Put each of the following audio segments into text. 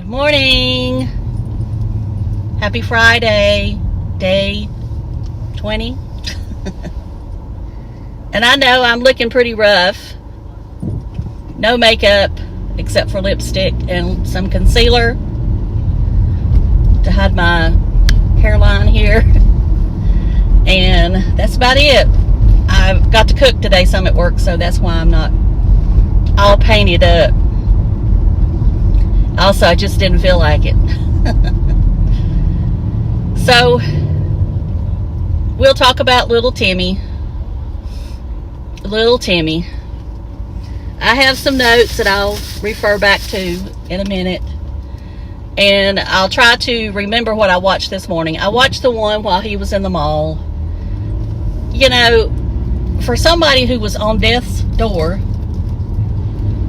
Good morning. Happy Friday, day 20. And I know I'm looking pretty rough. No makeup except for lipstick and some concealer to hide my hairline here. And that's about it. I've got to cook today some at work, so that's why I'm not all painted up. Also, I just didn't feel like it. So, we'll talk about little Timmy. Little Timmy. I have some notes that I'll refer back to in a minute. And I'll try to remember what I watched this morning. I watched the one while he was in the mall. You know, for somebody who was on death's door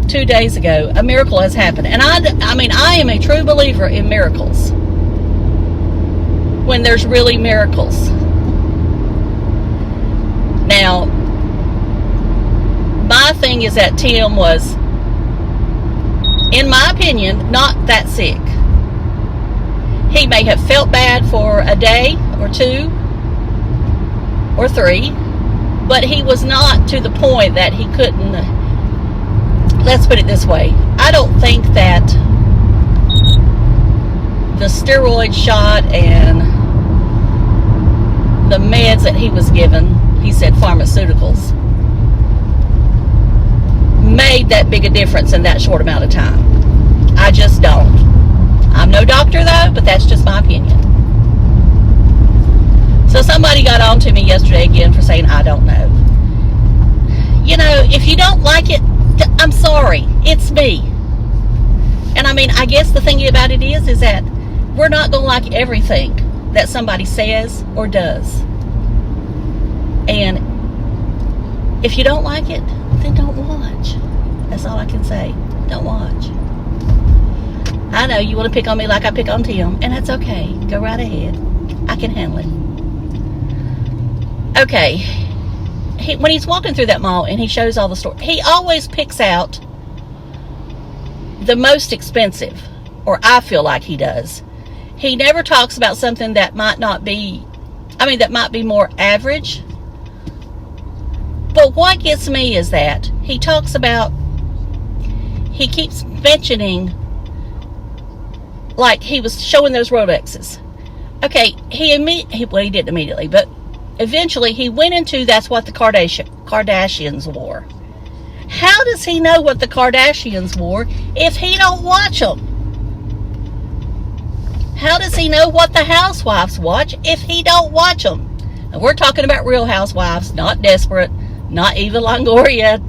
2 days ago, a miracle has happened. And I mean, I am a true believer in miracles. When there's really miracles. Now, my thing is that Tim was, in my opinion, not that sick. He may have felt bad for a day or 2 or 3, but he was not to the point that he couldn't. Let's put it this way. I don't think that the steroid shot and the meds that he was given, he said pharmaceuticals, made that big a difference in that short amount of time. I just don't. I'm no doctor though, but that's just my opinion. So somebody got on to me yesterday again for saying I don't know. You know, if you don't like it, I'm sorry, it's me. And I mean, I guess the thing about it is that we're not going to like everything that somebody says or does. And if you don't like it, then don't watch. That's all I can say. Don't watch. I know you want to pick on me like I pick on Tim, and that's okay. Go right ahead. I can handle it. Okay. When he's walking through that mall and he shows all the stores, he always picks out the most expensive, or I feel like he does. He never talks about something that might not be, that might be more average. But what gets me is that he talks about, he keeps mentioning, like he was showing those Rolexes. Okay, he didn't immediately, but eventually he went into that's what the Kardashians wore. How does he know what the Kardashians wore if he don't watch them? How does he know what the housewives watch if he don't watch them? And we're talking about Real Housewives, not Desperate, not Eva Longoria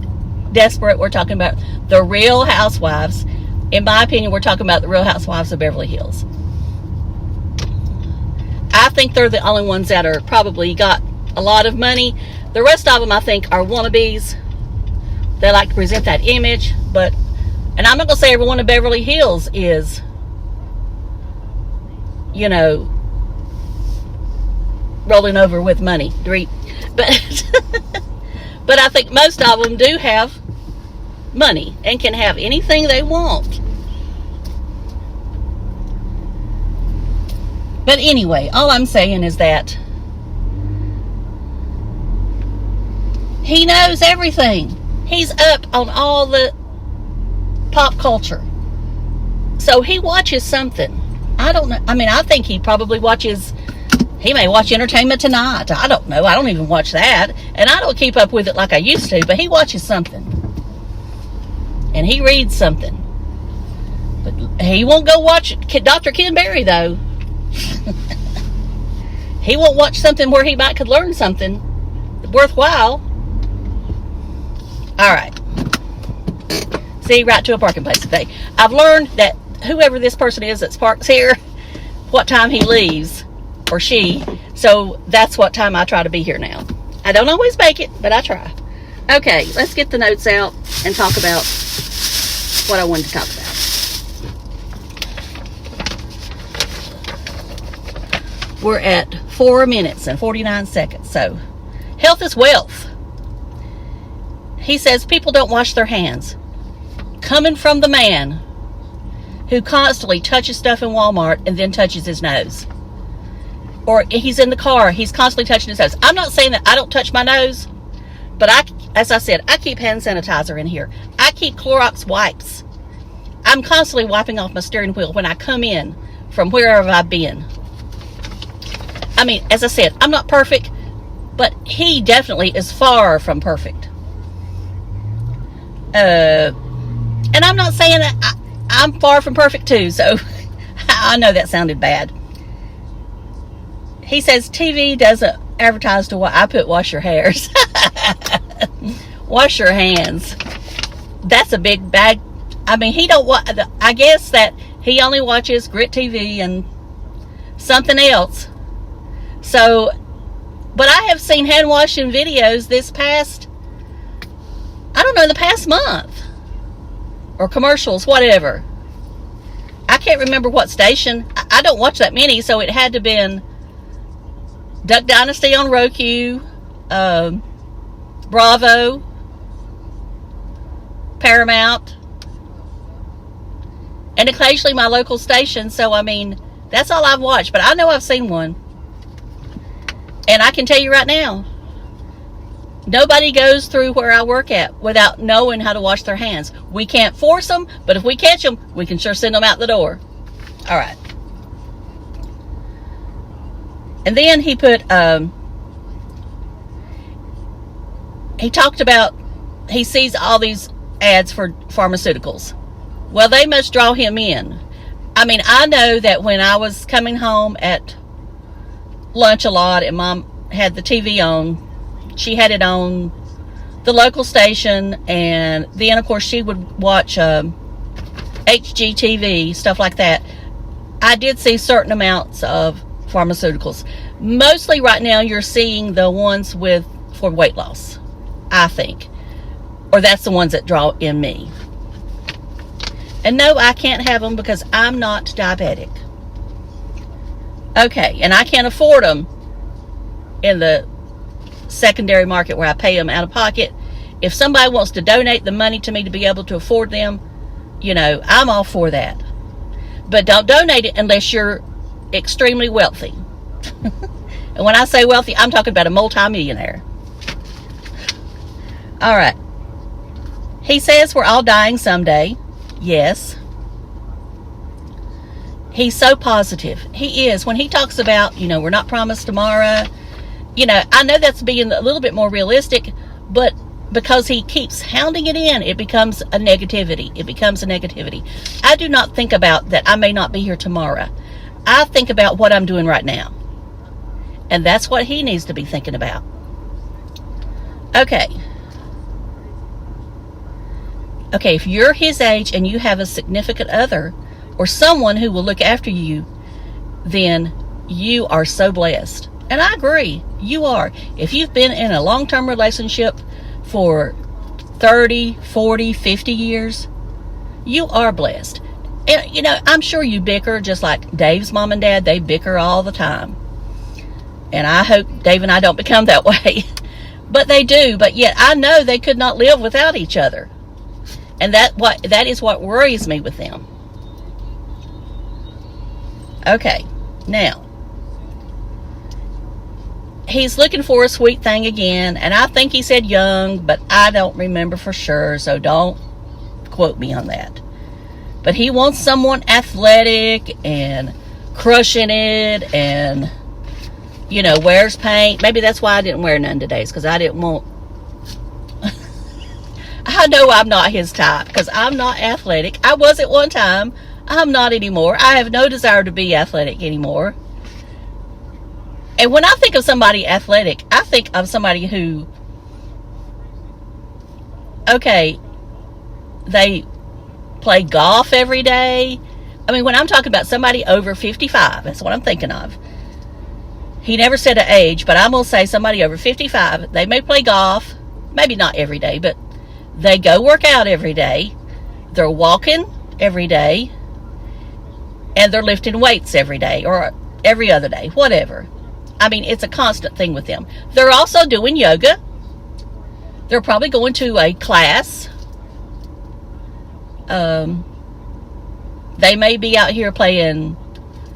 Desperate. We're talking about the Real Housewives. In my opinion, we're talking about the Real Housewives of Beverly Hills. I think they're the only ones that are probably got a lot of money. The rest of them, I think, are wannabes. They like to present that image, and I'm not going to say everyone in Beverly Hills is, you know, rolling over with money. But, but I think most of them do have money and can have anything they want. But anyway, all I'm saying is that he knows everything. He's up on all the pop culture. So he watches something. I don't know. I think he probably watches, he may watch Entertainment Tonight. I don't know. I don't even watch that. And I don't keep up with it like I used to, but he watches something. And he reads something. But he won't go watch Dr. Ken Berry, though. He won't watch something where he could learn something worthwhile. Alright. See, right to a parking place today. I've learned that whoever this person is that parks here, what time he leaves, or she, so that's what time I try to be here now. I don't always make it, but I try. Okay, let's get the notes out and talk about what I wanted to talk about. We're at 4 minutes and 49 seconds. So, health is wealth. He says people don't wash their hands. Coming from the man who constantly touches stuff in Walmart and then touches his nose. Or he's in the car, he's constantly touching his nose. I'm not saying that I don't touch my nose, but as I said, I keep hand sanitizer in here. I keep Clorox wipes. I'm constantly wiping off my steering wheel when I come in from wherever I've been. I mean, as I said, I'm not perfect, but he definitely is far from perfect. And I'm not saying that I'm far from perfect too, so I know that sounded bad. He says TV doesn't advertise to what I put wash your hairs. Wash your hands. That's a big bag. I mean, he don't watch. I guess that he only watches Grit TV and something else. So, but I have seen hand washing videos this past, I don't know, in the past month. Or commercials, whatever. I can't remember what station. I don't watch that many, so it had to have been Duck Dynasty on Roku, Bravo, Paramount, and occasionally my local station. So, I mean, that's all I've watched. But I know I've seen one. And I can tell you right now, nobody goes through where I work at without knowing how to wash their hands. We can't force them, but if we catch them, we can sure send them out the door. All right. And then he put, he talked about, he sees all these ads for pharmaceuticals. Well, they must draw him in. I mean, I know that when I was coming home at lunch a lot and Mom had the TV on, she had it on the local station, and then of course she would watch HGTV, stuff like that. I did see certain amounts of pharmaceuticals. Mostly right now you're seeing the ones for weight loss, I think. Or that's the ones that draw in me. And no, I can't have them because I'm not diabetic. Okay, and I can't afford them in the secondary market where I pay them out of pocket. If somebody wants to donate the money to me to be able to afford them, you know, I'm all for that. But don't donate it unless you're extremely wealthy. And when I say wealthy, I'm talking about a multi-millionaire. All right. He says we're all dying someday. Yes. He's so positive. He is. When he talks about, you know, we're not promised tomorrow, you know, I know that's being a little bit more realistic, but because he keeps hounding it in, it becomes a negativity. It becomes a negativity. I do not think about that I may not be here tomorrow. I think about what I'm doing right now. And that's what he needs to be thinking about. Okay. Okay, if you're his age and you have a significant other or someone who will look after you, then you are so blessed. And I agree, you are. If you've been in a long-term relationship for 30, 40, 50 years, you are blessed. And, you know, I'm sure you bicker just like Dave's mom and dad. They bicker all the time. And I hope Dave and I don't become that way. But they do. But yet I know they could not live without each other. And that is what worries me with them. Okay, now. He's looking for a sweet thing again. And I think he said young, but I don't remember for sure. So don't quote me on that. But he wants someone athletic and crushing it and, you know, wears paint. Maybe that's why I didn't wear none today, because I didn't want... I know I'm not his type, because I'm not athletic. I was at one time. I'm not anymore. I have no desire to be athletic anymore. And when I think of somebody athletic, I think of somebody who, okay, they play golf every day. I mean, when I'm talking about somebody over 55, that's what I'm thinking of. He never said an age, but I'm going to say somebody over 55. They may play golf, maybe not every day, but they go work out every day. They're walking every day. And they're lifting weights every day or every other day, whatever. I mean, it's a constant thing with them. They're also doing yoga. They're probably going to a class. They may be out here playing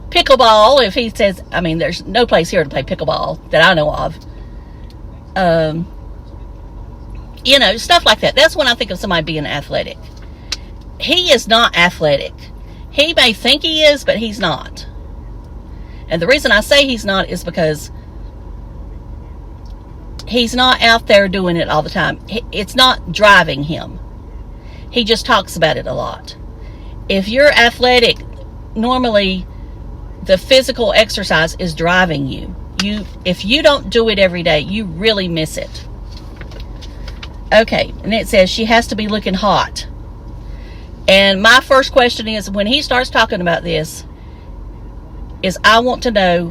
pickleball. If he says, I mean, there's no place here to play pickleball that I know of. You know, stuff like that. That's when I think of somebody being athletic. He is not athletic. He may think he is, but he's not. And the reason I say he's not is because he's not out there doing it all the time. It's not driving him. He just talks about it a lot. If you're athletic, normally the physical exercise is driving you. If you don't do it every day, you really miss it. Okay, and it says she has to be looking hot. And my first question is, when he starts talking about this, is I want to know,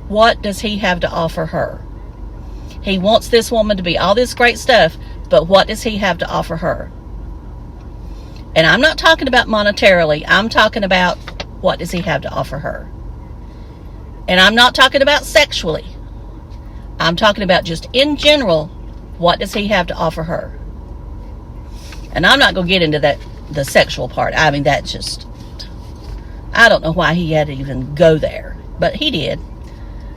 what does he have to offer her? He wants this woman to be all this great stuff, but what does he have to offer her? And I'm not talking about monetarily. I'm talking about, what does he have to offer her? And I'm not talking about sexually. I'm talking about just in general, what does he have to offer her? And I'm not going to get into that, the sexual part. I mean, that's just, I don't know why he had to even go there, but he did.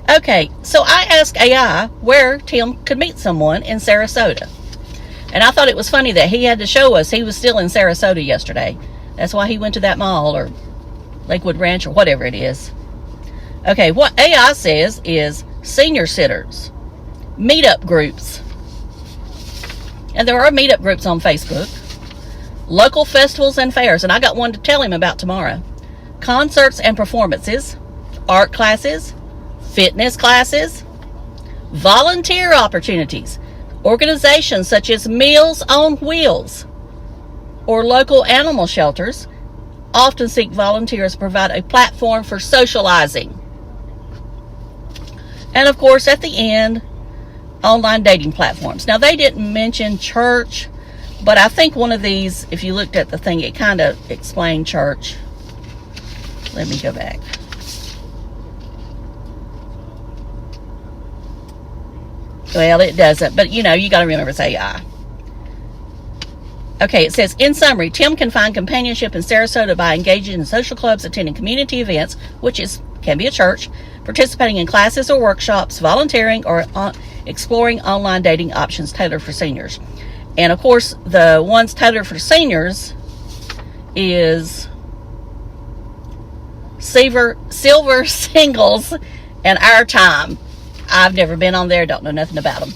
Okay, so I asked AI where Tim could meet someone in Sarasota. And I thought it was funny that he had to show us he was still in Sarasota yesterday. That's why he went to that mall or Lakewood Ranch or whatever it is. Okay, what AI says is senior sitters, meetup groups. And there are meetup groups on Facebook. Local festivals and fairs, and I got one to tell him about tomorrow. Concerts and performances, art classes, fitness classes, volunteer opportunities, organizations such as Meals on Wheels or local animal shelters often seek volunteers to provide a platform for socializing. And of course, at the end, online dating platforms. Now, they didn't mention church, but I think one of these, if you looked at the thing, it kind of explained church. Let me go back. Well, it doesn't, but you know, you got to remember it's AI. Okay, it says, in summary, Tim can find companionship in Sarasota by engaging in social clubs, attending community events, which can be a church, participating in classes or workshops, volunteering, or exploring online dating options tailored for seniors. And of course, the ones tailored for seniors is silver singles and our time. I've never been on there, don't know nothing about them.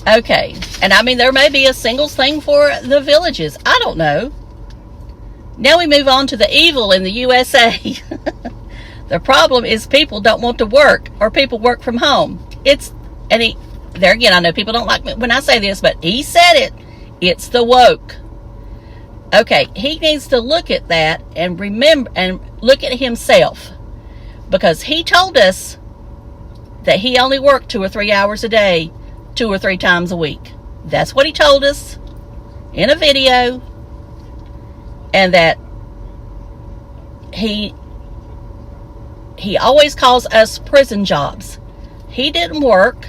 Okay, and I mean, there may be a singles thing for the villages. I don't know. Now we move on to the evil in the USA. The problem is people don't want to work, or people work from home. There again, I know people don't like me when I say this, but he said it. It's the woke. Okay, he needs to look at that and remember and look at himself, because he told us that he only worked 2 or 3 hours a day, 2 or 3 times a week. That's what he told us in a video, and that he always calls us prison jobs. He didn't work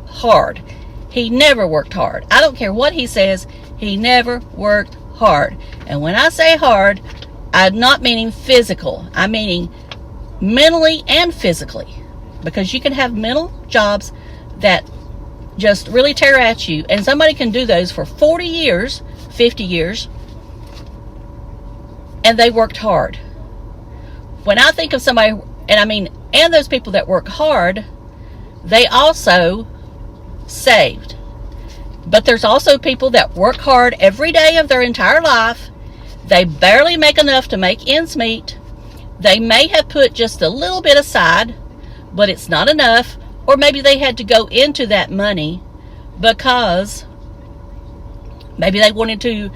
hard. He never worked hard. I don't care what he says. He never worked hard. And when I say hard, I'm not meaning physical. I'm meaning mentally and physically. Because you can have mental jobs that just really tear at you. And somebody can do those for 40 years, 50 years. And they worked hard. When I think of somebody, and those people that work hard, they also saved. But there's also people that work hard every day of their entire life. They barely make enough to make ends meet. They may have put just a little bit aside, but it's not enough. Or maybe they had to go into that money because maybe they wanted to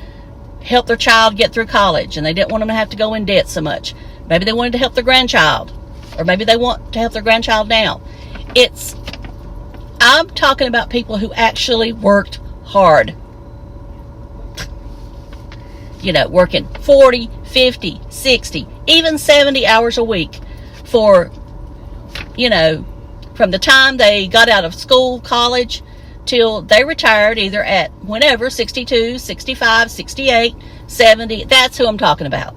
help their child get through college and they didn't want them to have to go in debt so much. Maybe they wanted to help their grandchild, or maybe they want to help their grandchild now. I'm talking about people who actually worked hard. You know, working 40, 50, 60, even 70 hours a week for, from the time they got out of school, college, till they retired, either at whenever, 62, 65, 68, 70. That's who I'm talking about.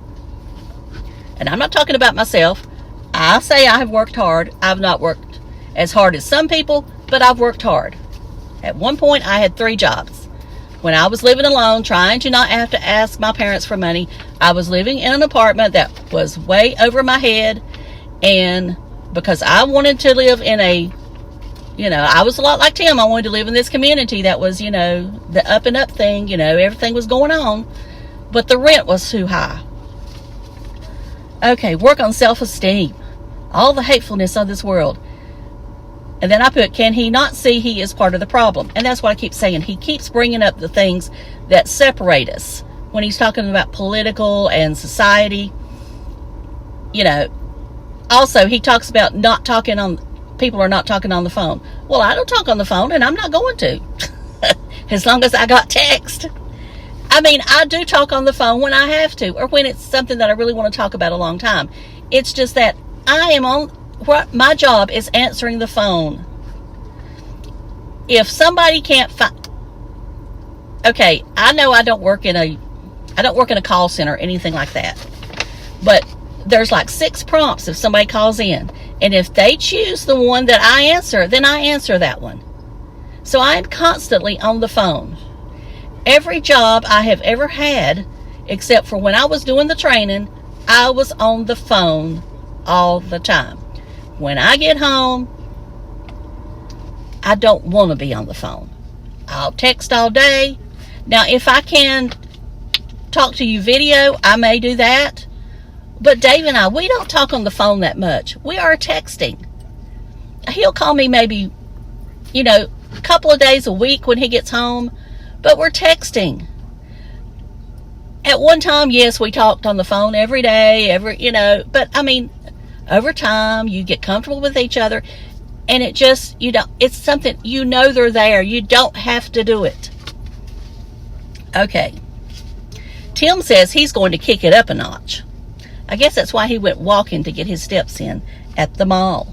And I'm not talking about myself. I say I have worked hard. I've not worked as hard as some people, but I've worked hard. At one point, I had 3 jobs. When I was living alone, trying to not have to ask my parents for money, I was living in an apartment that was way over my head. And because I wanted to live in a, I was a lot like Tim. I wanted to live in this community that was, the up and up thing. Everything was going on. But the rent was too high. Okay, work on self-esteem. All the hatefulness of this world. And then I put, can he not see he is part of the problem? And that's what I keep saying. He keeps bringing up the things that separate us when he's talking about political and society. Also, he talks about people are not talking on the phone. Well, I don't talk on the phone, and I'm not going to. As long as I got text. I do talk on the phone when I have to, or when it's something that I really want to talk about a long time. It's just that my job is answering the phone. If somebody can't find, okay, I know I don't work in a call center or anything like that, but there's like 6 prompts if somebody calls in, and if they choose the one that I answer, then I answer that one. So I'm constantly on the phone. Every job I have ever had, except for when I was doing the training, I was on the phone all the time. When I get home, I don't want to be on the phone. I'll text all day. Now, if I can talk to you video, I may do that. But Dave and I, we don't talk on the phone that much. We are texting. He'll call me maybe, a couple of days a week when he gets home. But we're texting. At one time, yes, we talked on the phone every day, but over time, you get comfortable with each other, and it's something, they're there. You don't have to do it. Okay. Tim says he's going to kick it up a notch. I guess that's why he went walking to get his steps in at the mall.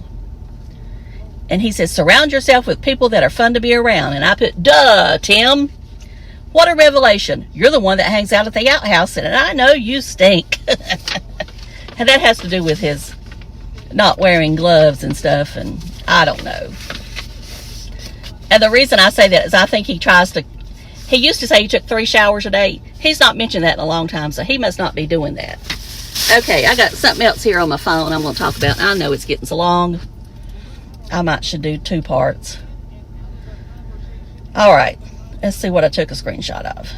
And he says, surround yourself with people that are fun to be around. And I put, duh, Tim. What a revelation. You're the one that hangs out at the outhouse, and I know you stink. And that has to do with his not wearing gloves and stuff, and I don't know. And the reason I say that is I think he used to say he took 3 showers a day. He's not mentioned that in a long time, so he must not be doing that. Okay, I got something else here on my phone I'm going to talk about. I know it's getting so long. I should do 2 parts. All right. Let's see what I took a screenshot of.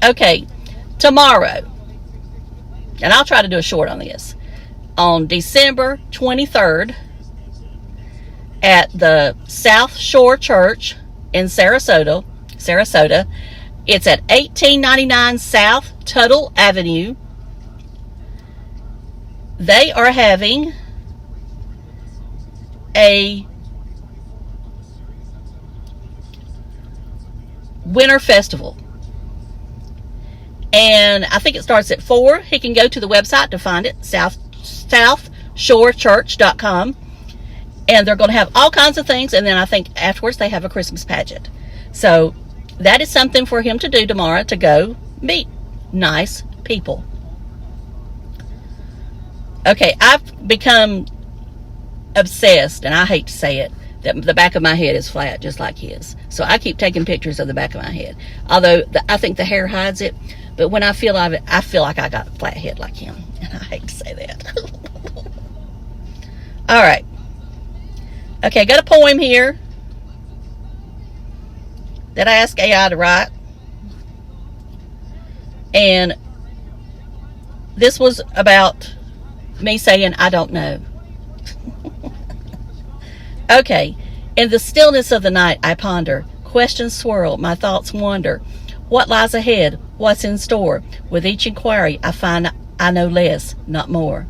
Okay, tomorrow, and I'll try to do a short on this, on December 23rd at the South Shore Church in Sarasota. It's at 1899 South Tuttle Avenue. They are having a winter festival, and I think it starts at 4. He can go to the website to find it, southshorechurch.com, and they're going to have all kinds of things, and then I think afterwards they have a Christmas pageant. So that is something for him to do tomorrow, to go meet nice people. Okay, I've become obsessed, and I hate to say it, that the back of my head is flat, just like his. So I keep taking pictures of the back of my head. Although I think the hair hides it, but when I feel like I got a flat head like him. And I hate to say that. All right. Okay, I got a poem here that I asked AI to write. And this was about me saying, I don't know. Okay. In the stillness of the night, I ponder. Questions swirl. My thoughts wander. What lies ahead? What's in store? With each inquiry, I find I know less, not more.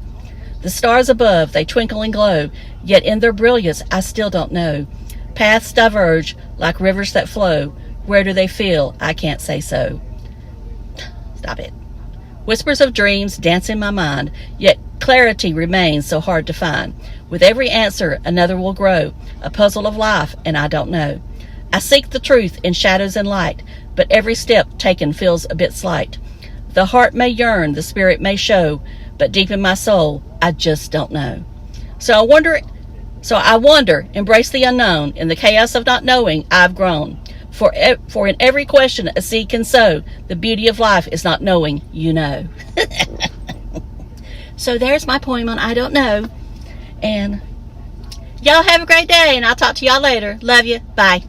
The stars above, they twinkle and glow. Yet in their brilliance, I still don't know. Paths diverge like rivers that flow. Where do they feel? I can't say so. Stop it. Whispers of dreams dance in my mind, yet clarity remains so hard to find. With every answer, another will grow, a puzzle of life, and I don't know. I seek the truth in shadows and light, but every step taken feels a bit slight. The heart may yearn, the spirit may show, but deep in my soul, I just don't know. So I wonder, embrace the unknown. In the chaos of not knowing, I've grown. For in every question a seed can sow, the beauty of life is not knowing you know. So there's my poem on I Don't Know. And y'all have a great day, and I'll talk to y'all later. Love you. Bye.